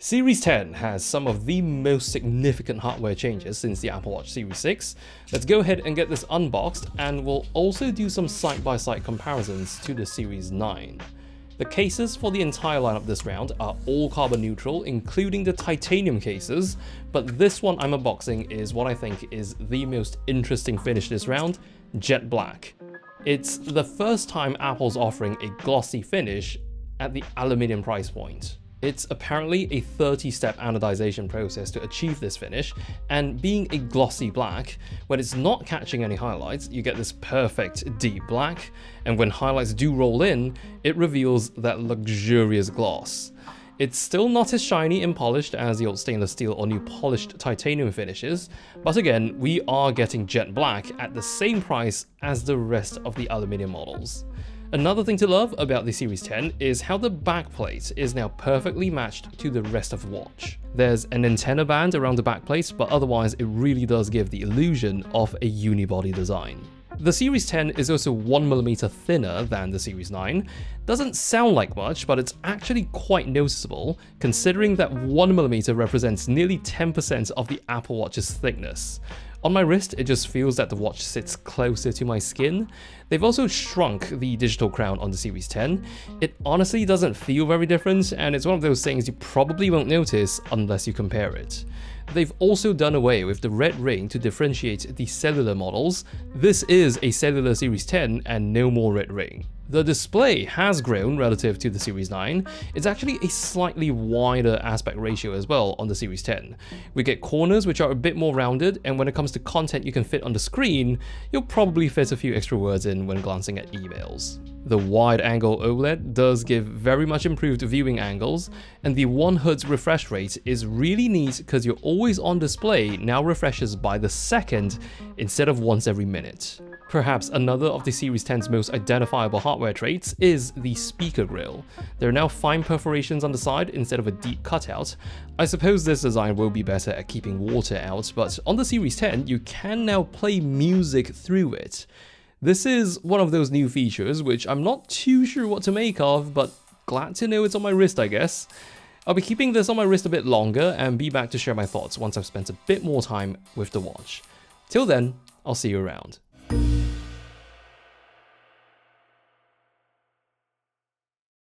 Series 10 has some of the most significant hardware changes since the Apple Watch Series 6. Let's go ahead and get this unboxed, and we'll also do some side-by-side comparisons to the Series 9. The cases for the entire lineup this round are all carbon neutral, including the titanium cases, but this one I'm unboxing is what I think is the most interesting finish this round, jet black. It's the first time Apple's offering a glossy finish at the aluminium price point. It's apparently a 30-step anodization process to achieve this finish, and being a glossy black, when it's not catching any highlights, you get this perfect deep black, and when highlights do roll in, it reveals that luxurious gloss. It's still not as shiny and polished as the old stainless steel or new polished titanium finishes, but again, we are getting jet black at the same price as the rest of the aluminium models. Another thing to love about the Series 10 is how the backplate is now perfectly matched to the rest of the watch. There's an antenna band around the backplate, but otherwise it really does give the illusion of a unibody design. The Series 10 is also 1mm thinner than the Series 9. Doesn't sound like much, but it's actually quite noticeable, considering that 1mm represents nearly 10% of the Apple Watch's thickness. On my wrist, it just feels that the watch sits closer to my skin. They've also shrunk the digital crown on the Series 10. It honestly doesn't feel very different, and it's one of those things you probably won't notice unless you compare it. They've also done away with the red ring to differentiate the cellular models. This is a cellular Series 10 and no more red ring. The display has grown relative to the Series 9. It's actually a slightly wider aspect ratio as well on the Series 10. We get corners which are a bit more rounded, and when it comes to content you can fit on the screen, you'll probably fit a few extra words in when glancing at emails. The wide-angle OLED does give very much improved viewing angles, and the 1Hz refresh rate is really neat because your always-on display now refreshes by the second instead of once every minute. Perhaps another of the Series 10's most identifiable hardware traits is the speaker grille. There are now fine perforations on the side instead of a deep cutout. I suppose this design will be better at keeping water out, but on the Series 10 you can now play music through it. This is one of those new features which I'm not too sure what to make of, but glad to know it's on my wrist, I guess. I'll be keeping this on my wrist a bit longer and be back to share my thoughts once I've spent a bit more time with the watch. Till then, I'll see you around.